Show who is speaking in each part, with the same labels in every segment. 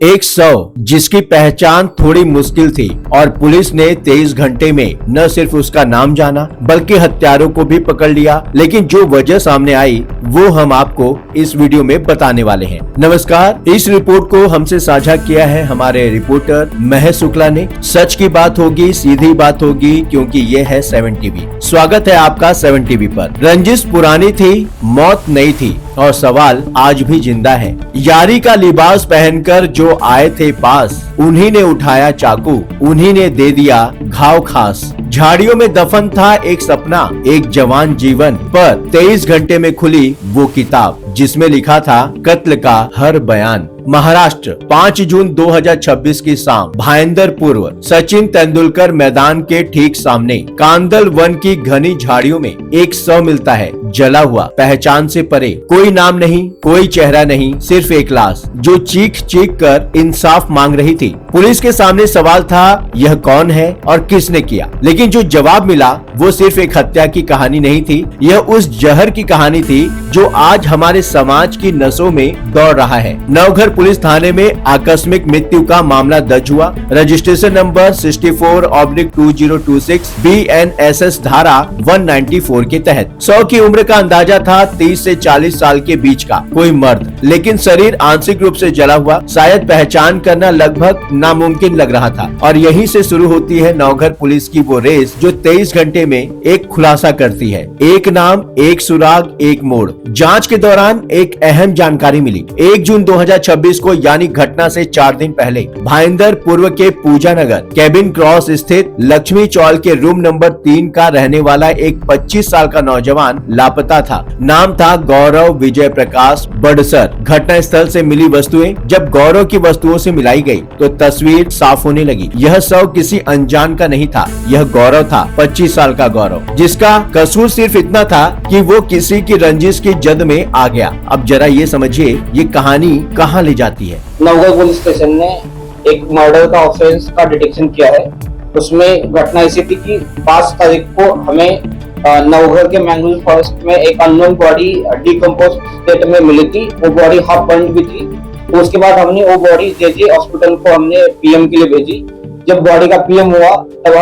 Speaker 1: एक शव जिसकी पहचान थोड़ी मुश्किल थी और पुलिस ने 23 घंटे में न सिर्फ उसका नाम जाना बल्कि हत्यारों को भी पकड़ लिया। लेकिन जो वजह सामने आई वो हम आपको इस वीडियो में बताने वाले हैं। नमस्कार, इस रिपोर्ट को हमसे साझा किया है हमारे रिपोर्टर महेश शुक्ला ने। सच की बात होगी, सीधी बात होगी, क्योंकि ये है 7 टीवी। स्वागत है आपका 7 टीवी पर। रंजिश पुरानी थी, मौत नई थी और सवाल आज भी जिंदा है। यारी का लिबास पहनकर जो आए थे पास, उन्हीं ने उठाया चाकू, उन्हीं ने दे दिया घाव खास। झाड़ियों में दफन था एक सपना, एक जवान जीवन पर 23 घंटे में खुली वो किताब जिसमें लिखा था कत्ल का हर बयान। महाराष्ट्र 5 जून 2026 की शाम, भाईंदर पूर्व, सचिन तेंदुलकर मैदान के ठीक सामने कांदल वन की घनी झाड़ियों में एक शव मिलता है, जला हुआ, पहचान से परे। कोई नाम नहीं, कोई चेहरा नहीं, सिर्फ एक लाश जो चीख चीख कर इंसाफ मांग रही थी। पुलिस के सामने सवाल था, यह कौन है और किसने किया? लेकिन जो जवाब मिला वो सिर्फ एक हत्या की कहानी नहीं थी, यह उस जहर की कहानी थी जो आज हमारे समाज की नसों में दौड़ रहा है। नवघर पुलिस थाने में आकस्मिक मृत्यु का मामला दर्ज हुआ। रजिस्ट्रेशन नंबर 64/2026 BNSS धारा 194 के तहत। शव की उम्र का अंदाजा था 30 से 40 साल के बीच का कोई मर्द, लेकिन शरीर आंशिक रूप से जला हुआ, शायद पहचान करना लगभग नामुमकिन लग रहा था। और यहीं से शुरू होती है नवघर पुलिस की वो रेस जो 23 घंटे में एक खुलासा करती है। एक नाम, एक सुराग, एक मोड़। जांच के दौरान एक अहम जानकारी मिली। 1 जून 2026 को, यानी घटना से 4 दिन पहले, भाईंदर पूर्व के पूजा नगर केबिन क्रॉस स्थित लक्ष्मी चौल के रूम नंबर 3 का रहने वाला एक 25 साल का नौजवान लापता था। नाम था गौरव विजय प्रकाश बड़सर। घटना स्थल से मिली वस्तुएं जब गौरव की वस्तुओं से मिलाई गई तो तस्वीर साफ होने लगी। यह शव किसी अनजान का नहीं था, यह गौरव था, 25 साल का गौरव, जिसका कसूर सिर्फ इतना था कि वो किसी की रंजिश की जद में आ गया। अब जरा ये समझिए ये कहानी कहाँ ले जाती है।
Speaker 2: नवघर पुलिस स्टेशन ने एक मर्डर का ऑफेंस का डिटेक्शन किया है। उसमें घटना ऐसी थी कि 5 तारीख को हमें नवघर के मैंगलोर फॉरेस्ट में एक अननोन बॉडी डिकम्पोज स्टेट में मिली थी। वो बॉडी हाफ बर्न्ड भी थी। तो उसके बाद हमने वो बॉडी जेजे हॉस्पिटल को हमने पीएम के लिए भेजी। जब बॉडी का पीएम हुआ तब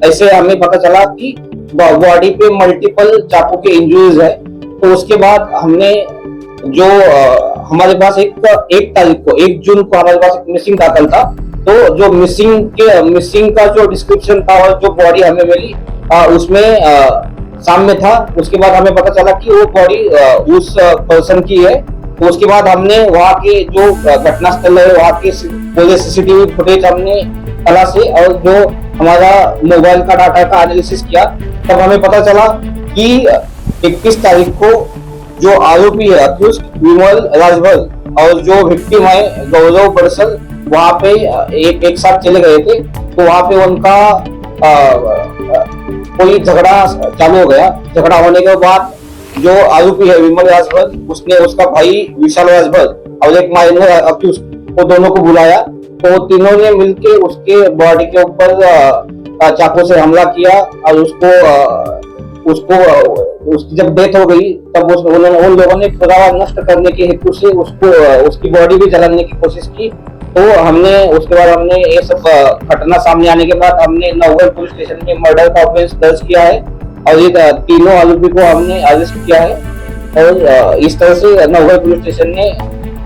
Speaker 2: ऐसे हमें पता चला कि बॉडी पे मल्टीपल चाकू के इंजरीज है। तो उसके बाद हमने जो हमारे पास एक तारीख को 1 जून को हमारे पास एक मिसिंग दाखिल था। तो जो मिसिंग का जो डिस्क्रिप्शन था और जो बॉडी हमें मिली उसमें सामने था। उसके बाद हमें पता चला कि वो बॉडी उस पर्सन की है। तो उसके बाद हमने वहाँ के जो घटना स्थल है, वहाँ के पूरे सीसीटीवी फुटेज हमने तलाशे और जो हमारा मोबाइल का डाटा का एनालिसिस किया। तब हमें पता चला कि 21 तारीख को जो आरोपी है अक्यूज्ड विमल राजभर और जो विक्टिम है गौरव बड़सल, वहाँ पे एक साथ चले गए थे। तो वहाँ पे उनका कोई झगड़ा चालू हो गया। झगड़ा होने के बाद जो आरोपी है विमल राजभर, उसने उसका भाई विशाल राजभर और एक माइनर अक्यूज्ड को दोनों को बुलाया। तो तीनों ने मिलके उसके बॉडी के ऊपर चाकू से हमला किया और उसकी जब डेथ हो गई तब उन लोगों ने पुरावा नष्ट करने के हेतु से उसकी बॉडी भी जलाने की कोशिश की। तो उसके बाद हमने ये सब घटना सामने आने के बाद हमने नवघर पुलिस स्टेशन में मर्डर का ऑफेंस दर्ज किया है और ये तीनों आरोपी को हमने अरेस्ट किया है। और इस तरह से नवघर पुलिस स्टेशन ने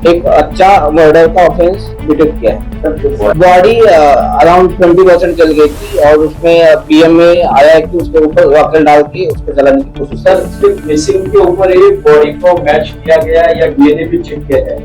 Speaker 2: एक अच्छा मर्डर का ऑफेंस डिटेक्ट किया है। बॉडी अराउंड 20% जल गई थी और उसमें पीएम में आया है कि उसके ऊपर रॉकेट डाल के उसको जलाने की कोशिश।
Speaker 3: सर, सिर्फ मिसिंग के ऊपर ही बॉडी को मैच किया गया या डीएनए भी चेक किया गया?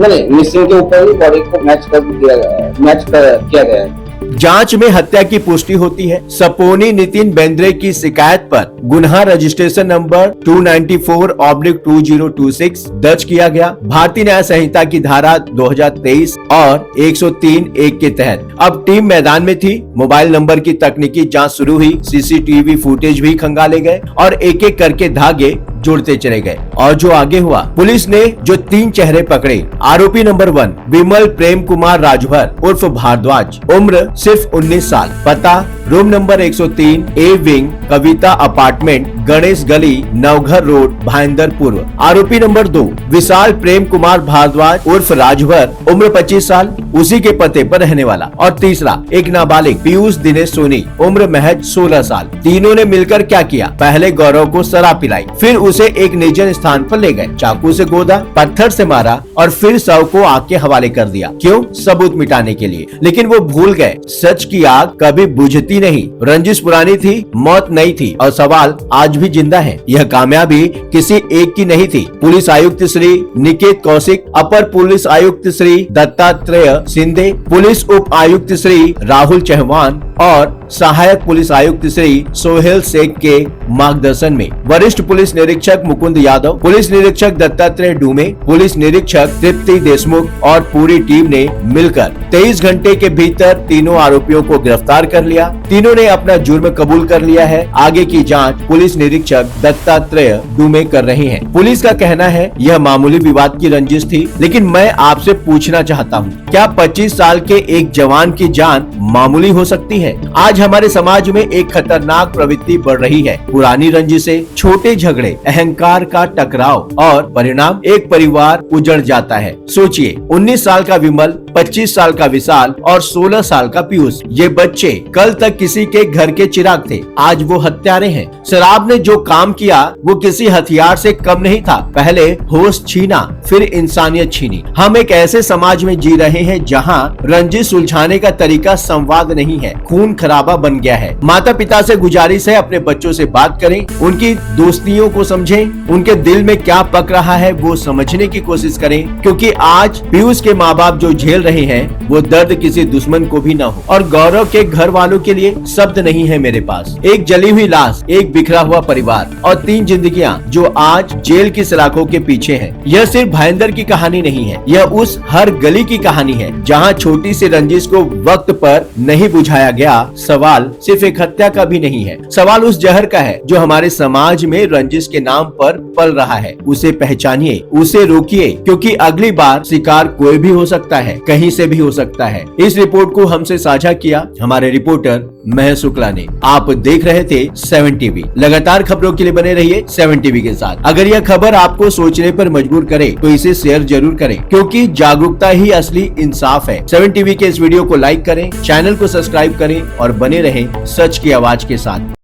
Speaker 2: नहीं, मिसिंग के ऊपर ही बॉडी को मैच किया गया है।
Speaker 1: जांच में हत्या की पुष्टि होती है। सपोनी नितिन बेंद्रे की शिकायत पर गुन्हा रजिस्ट्रेशन नंबर 294/2026 दर्ज किया गया। भारतीय न्याय संहिता की धारा 2023 और 103(1) के तहत। अब टीम मैदान में थी। मोबाइल नंबर की तकनीकी जांच शुरू हुई। सीसीटीवी फुटेज भी खंगाले गए और एक एक करके धागे जुड़ते चले गए। और जो आगे हुआ, पुलिस ने जो 3 चेहरे पकड़े। आरोपी नंबर 1 विमल प्रेम कुमार राजभर उर्फ भारद्वाज, उम्र सिर्फ 19 साल, पता room number 103 A wing Kavita apartment Ganesh गली नवघर रोड भाईंदरपुर। आरोपी नंबर 2 विशाल प्रेम कुमार भारद्वाज उर्फ राजभर उम्र 25 साल उसी के पते पर रहने वाला। और तीसरा एक नाबालिग पीयूष दिनेश सोनी उम्र महज 16 साल। तीनों ने मिलकर क्या किया, पहले गौरव को शराब पिलाई, फिर उसे एक निर्जन स्थान पर ले गए, चाकू से गोदा, पत्थर से मारा और फिर शव को आग के हवाले कर दिया। क्यों? सबूत मिटाने के लिए। लेकिन वो भूल गए सच की आग कभी बुझती नहीं। रंजिश पुरानी थी, मौत नहीं थी और सवाल आज भी जिंदा है। यह कामयाबी किसी एक की नहीं थी। पुलिस आयुक्त श्री निकेत कौशिक, अपर पुलिस आयुक्त श्री दत्तात्रेय सिंधे, पुलिस उप आयुक्त श्री राहुल चौहान और सहायक पुलिस आयुक्त श्री सोहेल शेख के मार्गदर्शन में वरिष्ठ पुलिस निरीक्षक मुकुंद यादव, पुलिस निरीक्षक दत्तात्रेय डूमे, पुलिस निरीक्षक तृप्ति देशमुख और पूरी टीम ने मिलकर 23 घंटे के भीतर तीनों आरोपियों को गिरफ्तार कर लिया। तीनों ने अपना जुर्म कबूल कर लिया है। आगे की जांच पुलिस निरीक्षक दत्तात्रेय डूमे कर रहे हैं। पुलिस का कहना है यह मामूली विवाद की रंजिश थी, लेकिन मैं आपसे पूछना चाहता हूँ, क्या 25 साल के एक जवान की जान मामूली हो सकती है? आज हमारे समाज में एक खतरनाक प्रवृत्ति बढ़ रही है। पुरानी रंजिशें, छोटे झगड़े, अहंकार का टकराव और परिणाम एक परिवार उजड़ जाता है। सोचिए 19 साल का विमल, 25 साल का विशाल और 16 साल का पीयूष। ये बच्चे कल तक किसी के घर के चिराग थे, आज वो हत्यारे हैं। शराब ने जो काम किया वो किसी हथियार से कम नहीं था। पहले होश छीना, फिर इंसानियत छीनी। हम एक ऐसे समाज में जी रहे हैं जहाँ रंजिश सुलझाने का तरीका संवाद नहीं है, खून खराबा बन गया है। माता पिता से गुजारिश है अपने बच्चों से बात करें, उनकी दोस्तियों को समझें, उनके दिल में क्या पक रहा है वो समझने की कोशिश करें, क्योंकि आज पीयूष के माँ बाप जो झेल रहे हैं वो दर्द किसी दुश्मन को भी न हो। और गौरव के घर वालों के लिए शब्द नहीं है मेरे पास। एक जली हुई लाश, एक बिखरा हुआ परिवार और 3 जिंदगियां जो आज जेल की सलाखों के पीछे हैं। यह सिर्फ भाईंदर की कहानी नहीं है, यह उस हर गली की कहानी है जहां छोटी सी रंजिश को वक्त पर नहीं बुझाया गया। सवाल सिर्फ एक हत्या का भी नहीं है, सवाल उस जहर का है जो हमारे समाज में रंजिश के नाम पर पल रहा है। उसे पहचानिए, उसे रोकिए, क्योंकि अगली बार शिकार कोई भी हो सकता है, कहीं से भी हो सकता है। इस रिपोर्ट को हमसे साझा किया हमारे रिपोर्टर महेश शुक्ला ने। आप देख रहे थे 7 टीवी। लगातार खबरों के लिए बने रहिए 7 टीवी के साथ। अगर यह खबर आपको सोचने पर मजबूर करे तो इसे शेयर जरूर करें, क्योंकि जागरूकता ही असली इंसाफ है। 7 टीवी के इस वीडियो को लाइक करें, चैनल को सब्सक्राइब करें और बने रहें सच की आवाज के साथ।